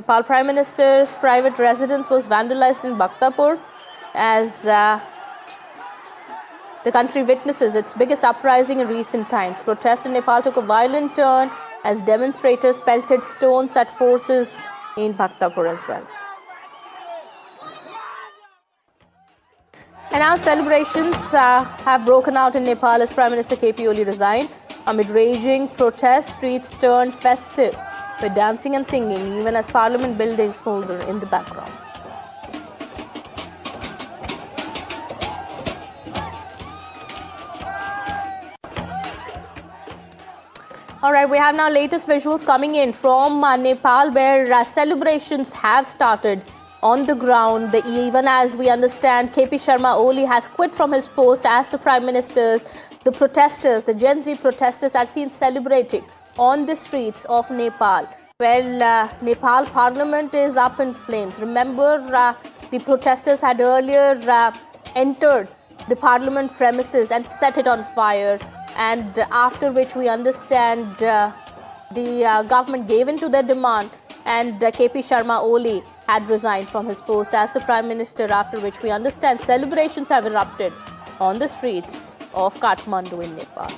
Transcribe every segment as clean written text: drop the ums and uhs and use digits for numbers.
Nepal Prime Minister's private residence was vandalized in Bhaktapur as the country witnesses its biggest uprising in recent times. Protests in Nepal took a violent turn as demonstrators pelted stones at forces in Bhaktapur as well. And now celebrations have broken out in Nepal as Prime Minister KP Oli resigned. Amid raging protests, streets turned festive with dancing and singing, even as parliament buildings smolder in the background. All right, we have now latest visuals coming in from Nepal, where celebrations have started on the ground. Even as we understand, KP Sharma Oli has quit from his post as the Prime Minister. The protesters, the Gen Z protesters, are seen celebrating on the streets of Nepal. Well, Nepal Parliament is up in flames. Remember, the protesters had earlier entered the Parliament premises and set it on fire. And after which we understand the government gave in to their demand, and KP Sharma Oli had resigned from his post as the Prime Minister, after which we understand celebrations have erupted on the streets of Kathmandu in Nepal.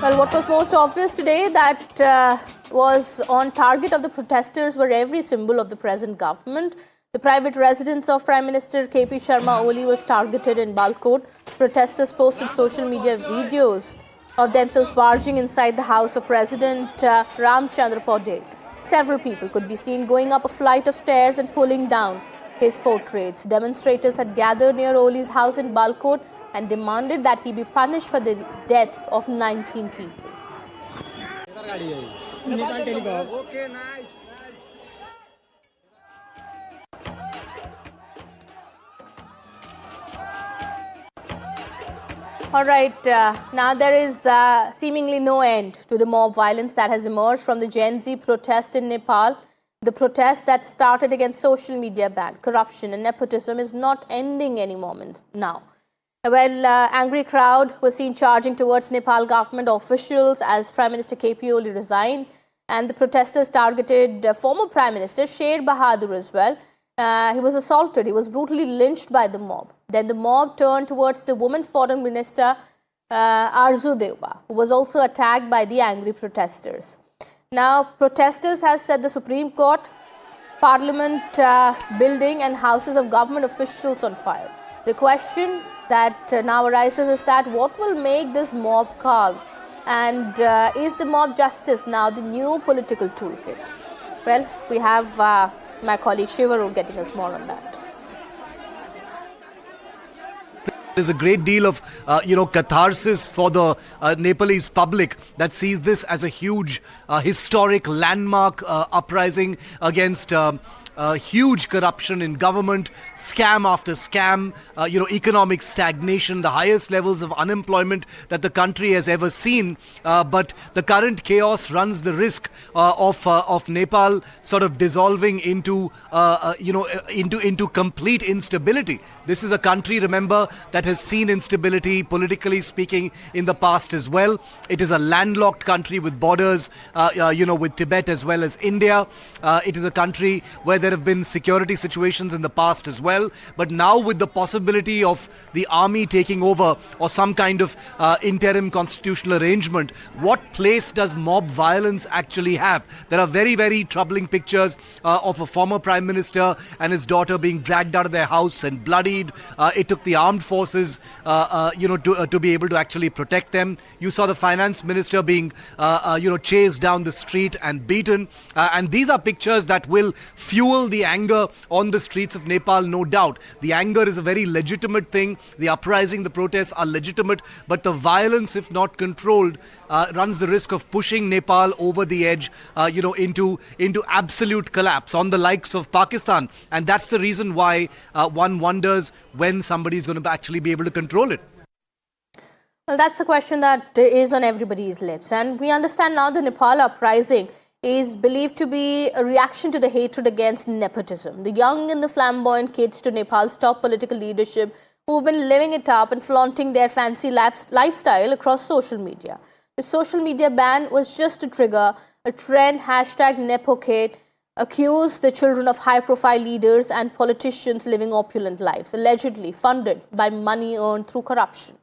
Well, what was most obvious today that was on target of the protesters were every symbol of the present government. The private residence of Prime Minister KP Sharma Oli was targeted in Balkot. Protesters posted social media videos of themselves barging inside the house of President Ramchandra Paudel. Several people could be seen going up a flight of stairs and pulling down his portraits. Demonstrators had gathered near Oli's house in Balkot and demanded that he be punished for the death of 19 people. All right, now there is seemingly no end to the mob violence that has emerged from the Gen Z protest in Nepal. The protest that started against social media ban, corruption and nepotism is not ending any moment now. Well, angry crowd was seen charging towards Nepal government officials as Prime Minister KP Oli resigned, and the protesters targeted former Prime Minister Sher Bahadur as well. He was assaulted. He was brutally lynched by the mob. Then the mob turned towards the woman foreign minister Arzu Deuba, who was also attacked by the angry protesters. Now, protesters have set the Supreme Court, Parliament building and houses of government officials on fire. The question that now arises is that what will make this mob calm? And is the mob justice now the new political toolkit? Well, we have my colleague Shivaru getting us more on that. There's a great deal of, catharsis for the Nepalese public that sees this as a huge, historic landmark uprising against huge corruption in government, scam after scam, economic stagnation, the highest levels of unemployment that the country has ever seen. But the current chaos runs the risk of Nepal sort of dissolving into complete instability. This is a country, remember, that has seen instability, politically speaking, in the past as well. It is a landlocked country with borders, with Tibet as well as India. It is a country where there have been security situations in the past as well. But now with the possibility of the army taking over or some kind of interim constitutional arrangement, what place does mob violence actually have? There are very, very troubling pictures of a former Prime Minister and his daughter being dragged out of their house and bloodied. It took the armed forces, to be able to actually protect them. You saw the finance minister being, chased down the street and beaten. And these are pictures that will fuel the anger on the streets of Nepal, no doubt. The anger is a very legitimate thing. The uprising, the protests are legitimate. But the violence, if not controlled, runs the risk of pushing Nepal over the edge, into absolute collapse on the likes of Pakistan. And that's the reason why one wonders when somebody is going to actually be able to control it. Well, that's the question that is on everybody's lips. And we understand now the Nepal uprising is believed to be a reaction to the hatred against nepotism. The young and the flamboyant kids to Nepal's top political leadership who've been living it up and flaunting their fancy lifestyle across social media. The social media ban was just to trigger a trend, #NepoKid, accused the children of high-profile leaders and politicians living opulent lives, allegedly funded by money earned through corruption.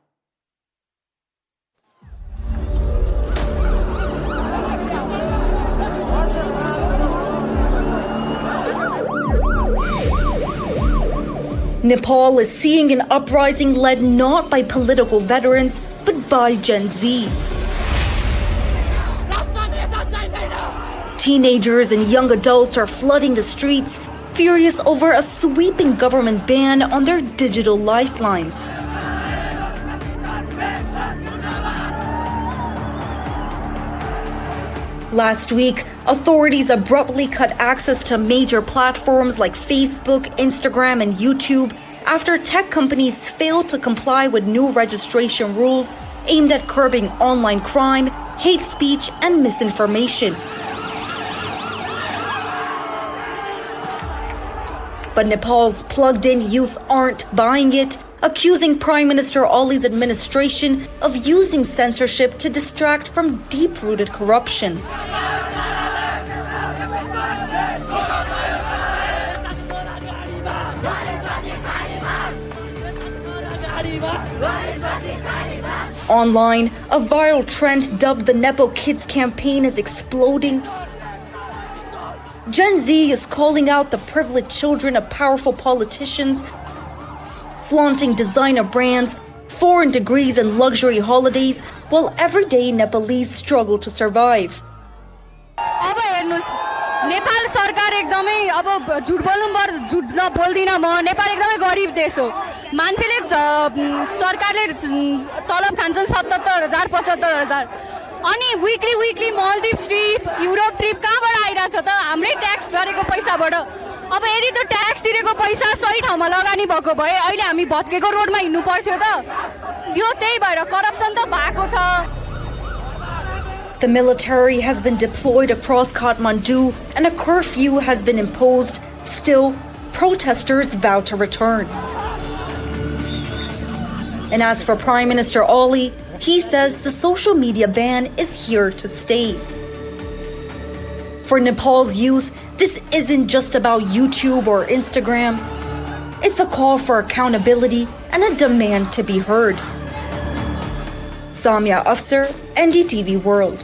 Nepal is seeing an uprising led not by political veterans, but by Gen Z. Teenagers and young adults are flooding the streets, furious over a sweeping government ban on their digital lifelines. Last week, authorities abruptly cut access to major platforms like Facebook, Instagram, and YouTube after tech companies failed to comply with new registration rules aimed at curbing online crime, hate speech, and misinformation. But Nepal's plugged-in youth aren't buying it, accusing Prime Minister Ali's administration of using censorship to distract from deep-rooted corruption. Online, a viral trend dubbed the Nepo Kids campaign is exploding. Gen Z is calling out the privileged children of powerful politicians, flaunting designer brands, foreign degrees and luxury holidays, while everyday Nepalese struggle to survive. Nepal सरकार एकदमै अब झुट बोल्नु पर्छ झुट नबोल्दिन म नेपाल एकदमै गरिब देश हो मान्छेले सरकारले तलब खान्छन् 77,000 75,000 अनि विकली मल्दिभ ट्रिप युरोप ट्रिप कहाँबाट आइराछ त हाम्रै ट्याक्स भरेको पैसाबाट अब यदि त ट्याक्स तिरेको पैसा सही ठाउँमा लगानी भएको भए अहिले हामी भत्केको रोडमा हिँड्नु पर्थ्यो त यो त्यही भएर करप्सन त भएको छ. The military has been deployed across Kathmandu and a curfew has been imposed. Still, protesters vow to return. And as for Prime Minister Ali, he says the social media ban is here to stay. For Nepal's youth, this isn't just about YouTube or Instagram. It's a call for accountability and a demand to be heard. Samya Afsar, NDTV World.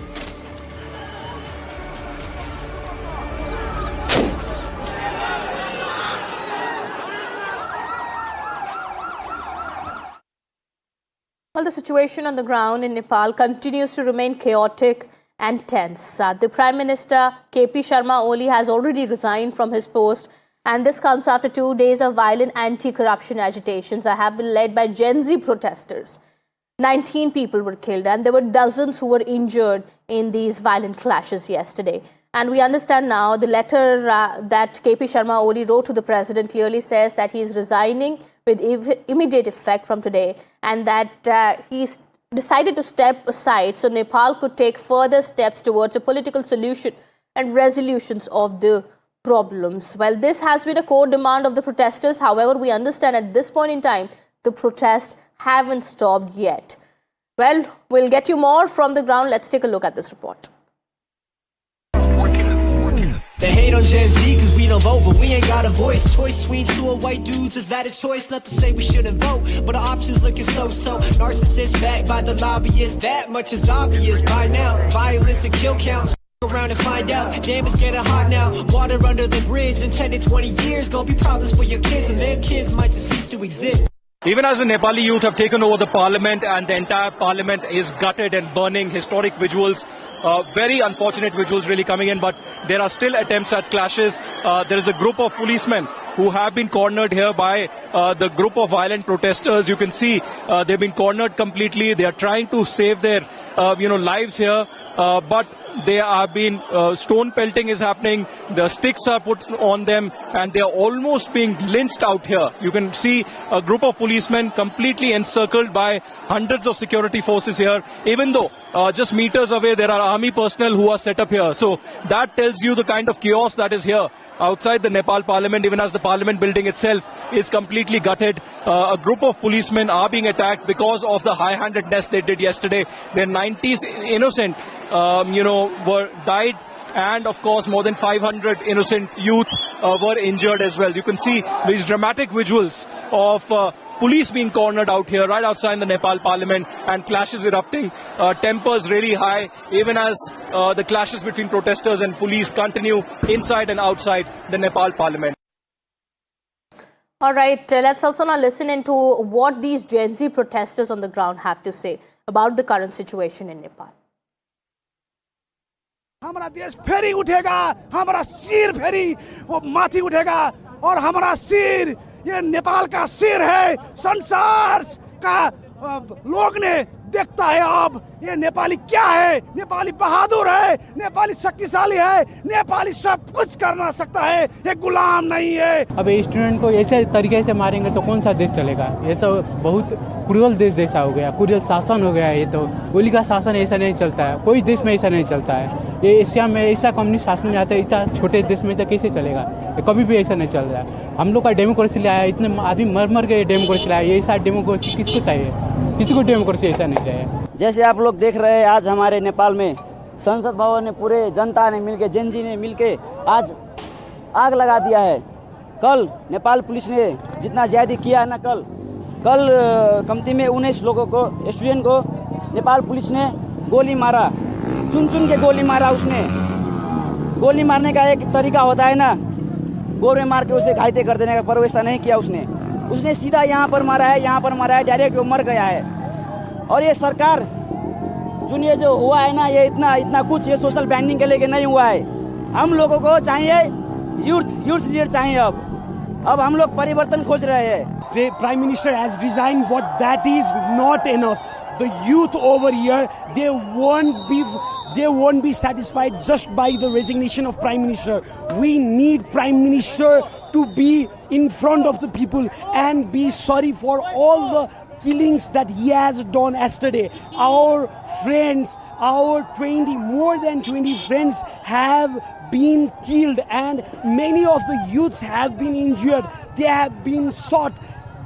Well, the situation on the ground in Nepal continues to remain chaotic and tense. The Prime Minister KP Sharma Oli has already resigned from his post, and this comes after 2 days of violent anti-corruption agitations that have been led by Gen Z protesters. 19 people were killed and there were dozens who were injured in these violent clashes yesterday. And we understand now the letter that KP Sharma Oli wrote to the president clearly says that he is resigning with immediate effect from today and that he's decided to step aside so Nepal could take further steps towards a political solution and resolutions of the problems. Well, this has been a core demand of the protesters. However, we understand at this point in time, the protests haven't stopped yet. Well, we'll get you more from the ground. Let's take a look at this report. They hate on Gen Z cause we don't vote, but we ain't got a voice. Choice between two of white dudes, is that a choice? Not to say we shouldn't vote, but the options looking so-so. Narcissists backed by the lobbyists, that much is obvious by now. Violence and kill counts, around and find out. Damn, it's getting hot now. Water under the bridge in 10 to 20 years. Gonna be problems for your kids, and their kids might just cease to exist. Even as the Nepali youth have taken over the parliament and the entire parliament is gutted and burning, historic visuals, very unfortunate visuals really coming in, but there are still attempts at clashes. There is a group of policemen who have been cornered here by the group of violent protesters. You can see they've been cornered completely. They are trying to save their lives here, but They are being stone pelting is happening. The sticks are put on them, and they are almost being lynched out here. You can see a group of policemen completely encircled by hundreds of security forces here. Even though just meters away there are army personnel who are set up here. So that tells you the kind of chaos that is here outside the Nepal parliament, even as the parliament building itself is completely gutted. A group of policemen are being attacked because of the high-handedness they did yesterday. Their 90s innocent, were died. And of course, more than 500 innocent youth were injured as well. You can see these dramatic visuals of police being cornered out here, right outside the Nepal parliament, and clashes erupting, tempers really high, even as the clashes between protesters and police continue inside and outside the Nepal parliament. All right, let's also now listen into what these Gen Z protesters on the ground have to say about the current situation in Nepal. हमारा देश फेरि उठेगा, हमारा सिर फेरि वो माथि उठेगा और हमारा सिर ये नेपाल का सिर है। संसार का लोग ने देखता है अब ये नेपाली क्या है। नेपाली बहादुर है, नेपाली शक्तिशाली है, नेपाली सब कुछ करना सकता है, ये गुलाम नहीं है। अब स्टूडेंट को ऐसे तरीके से मारेंगे तो कौन सा देश चलेगा? ये सब बहुत क्रूरल देश जैसा हो गया, क्रूरल शासन हो गया। ये तो गोली का शासन ऐसा नहीं चलता है, कोई देश में ऐसा नहीं चलता है। ये एशिया में ऐसा कम्युनिस्ट शासन जाता है, इतना छोटे देश में तो कैसे चलेगा? ये कभी भी ऐसा नहीं चल रहा है। हम लोग का डेमोक्रेसी लाया, इतने आदमी मर मर के डेमोक्रेसी लाया। ये ऐसा डेमोक्रेसी किसको चाहिए? किसी को डेमोक्रेसी ऐसा नहीं चाहिए। जैसे आप लोग देख रहे हैं, आज हमारे नेपाल में संसद भवन ने पूरे जनता ने मिलके, जेनजी ने मिलके आज आग लगा दिया है। कल नेपाल पुलिस ने जितना ज्यादा किया है ना, कल कमती में 19 लोगों को, स्टूडेंट को नेपाल पुलिस ने गोली मारा, चुन के गोली मारा। उसने गोली मारने का एक तरीका होता है ना, गोर में मार के उसे घायल कर देने का, पर वैसा नहीं किया उसने सीधा यहाँ पर मारा है, डायरेक्ट वो मर गया है। और ये सरकार ये जो हुआ है ना, ये इतना कुछ ये सोशल बैंडिंग के लेके नहीं हुआ है। हम लोगों को चाहिए यूथ लीडर चाहिए। अब हम लोग परिवर्तन खोज रहे हैं। Prime Minister has resigned, but that is not enough. The youth over here, they won't be satisfied just by the resignation of Prime Minister. We need Prime Minister to be in front of the people and be sorry for all the killings that he has done yesterday. Our friends, more than 20 friends have been killed, and many of the youths have been injured. They have been shot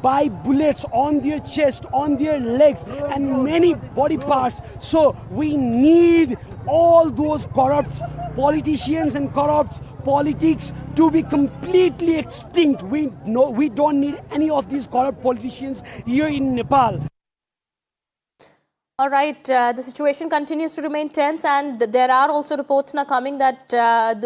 by bullets on their chest, on their legs, and many body parts. So we need all those corrupt politicians and corrupt politics to be completely extinct. We don't need any of these corrupt politicians here in Nepal. All right, the situation continues to remain tense, and there are also reports now coming that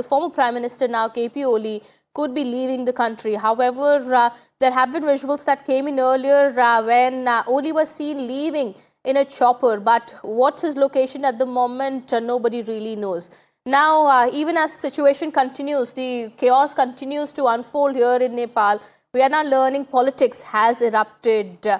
the former Prime Minister now, KP Oli, could be leaving the country. However, there have been visuals that came in earlier when Oli was seen leaving in a chopper, but what's his location at the moment, nobody really knows. Now, even as the situation continues, the chaos continues to unfold here in Nepal, we are now learning politics has erupted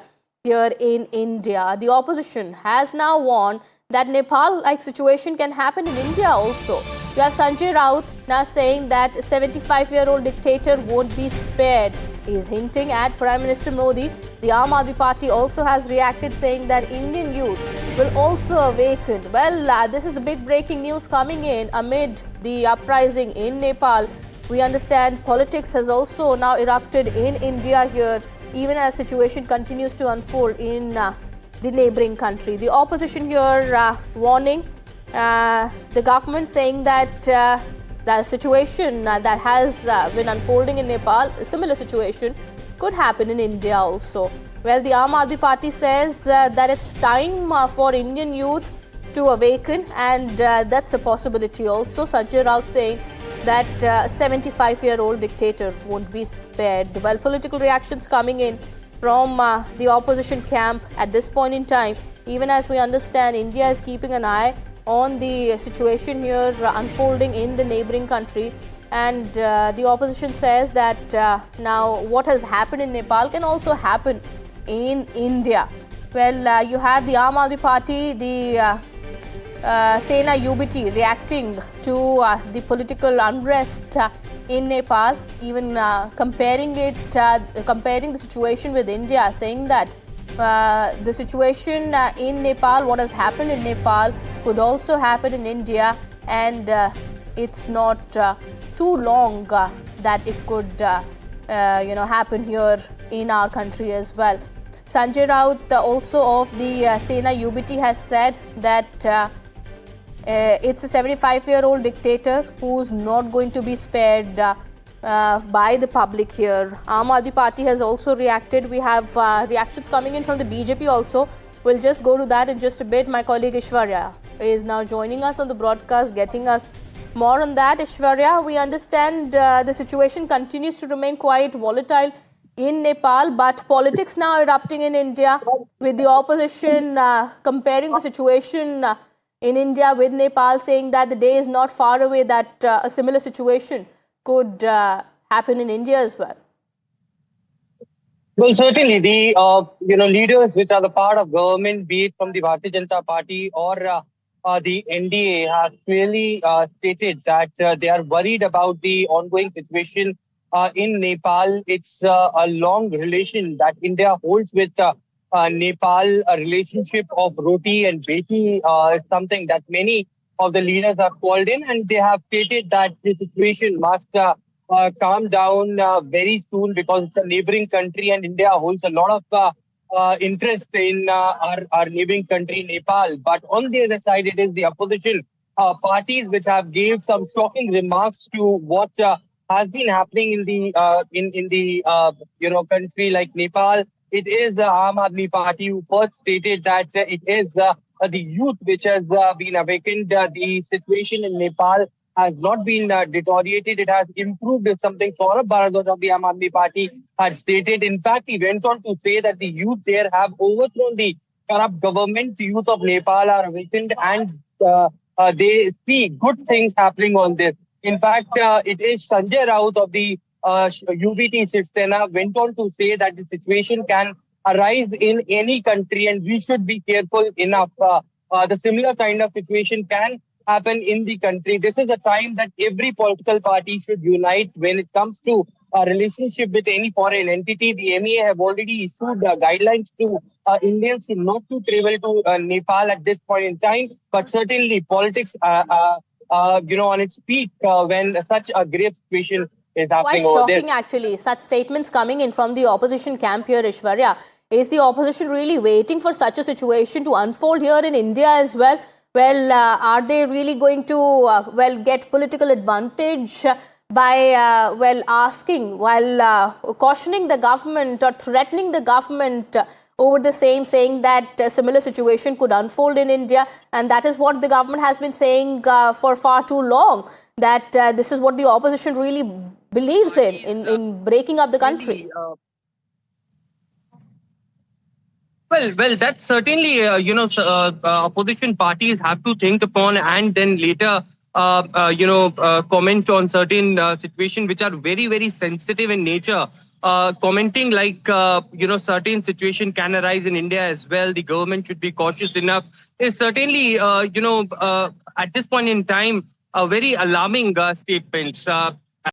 here in India. The opposition has now warned that Nepal-like situation can happen in India also. We have Sanjay Raut now saying that a 75-year-old dictator won't be spared. He is hinting at Prime Minister Modi. The Aam Aadmi Party also has reacted, saying that Indian youth will also awaken. Well, this is the big breaking news coming in amid the uprising in Nepal. We understand politics has also now erupted in India here, even as situation continues to unfold in the neighboring country. The opposition here warning the government, saying that the situation that has been unfolding in Nepal, a similar situation, could happen in India also. Well, the Aam Aadmi Party says that it's time for Indian youth to awaken, and that's a possibility also. Sanjay Raut saying that 75-year-old dictator won't be spared. Well, political reactions coming in from the opposition camp at this point in time, even as we understand India is keeping an eye on the situation here unfolding in the neighboring country, and the opposition says that now what has happened in Nepal can also happen in India. Well, you have the Aam Aadmi Party, the Sena UBT reacting to the political unrest in Nepal, even comparing the situation with India, saying that the situation in Nepal, what has happened in Nepal, could also happen in India, and it's not too long that it could, happen here in our country as well. Sanjay Raut, also of the Sena UBT, has said that it's a 75-year-old dictator who's not going to be spared by the public here. Aam Aadmi Party has also reacted. We have reactions coming in from the BJP also. We'll just go to that in just a bit. My colleague Ishwarya is now joining us on the broadcast, getting us more on that. Ishwarya, we understand the situation continues to remain quite volatile in Nepal, but politics now erupting in India, with the opposition comparing the situation in India with Nepal, saying that the day is not far away that a similar situation could happen in India as well. Well, certainly the leaders which are the part of government, be it from the Bharatiya Janata Party or the NDA, have clearly stated that they are worried about the ongoing situation in Nepal. It's a long relation that India holds with Nepal. A relationship of roti and beti is something that many of the leaders have called in, and they have stated that the situation must calm down very soon, because it's a neighboring country and India holds a lot of interest in our neighboring country, Nepal. But on the other side, it is the opposition parties which have gave some shocking remarks to what has been happening in the country like Nepal. It is the Aam Aadmi Party who first stated that it is the youth which has been awakened. The situation in Nepal has not been deteriorated. It has improved, is something Saurabh Bharadwaj of the Aam Aadmi Party had stated. In fact, he went on to say that the youth there have overthrown the corrupt government. The youth of Nepal are awakened, and they see good things happening on this. In fact, it is Sanjay Raut of the UBT Shiv Sena went on to say that the situation can arise in any country, and we should be careful enough. The similar kind of situation can happen in the country. This is a time that every political party should unite when it comes to a relationship with any foreign entity. The MEA have already issued guidelines to Indians not to travel to Nepal at this point in time. But certainly politics, on its peak when such a grave situation is happening over there. Quite shocking, actually, such statements coming in from the opposition camp here, Ishwarya. Is the opposition really waiting for such a situation to unfold here in India as well? Well, are they really going to, get political advantage by, asking, while cautioning the government or threatening the government over the same, saying that a similar situation could unfold in India? And that is what the government has been saying for far too long, that this is what the opposition really believes in breaking up the country. Well, that's certainly, opposition parties have to think upon and then later, comment on certain situations which are very, very sensitive in nature. Commenting like, certain situation can arise in India as well. The government should be cautious enough is certainly, at this point in time, very alarming statements.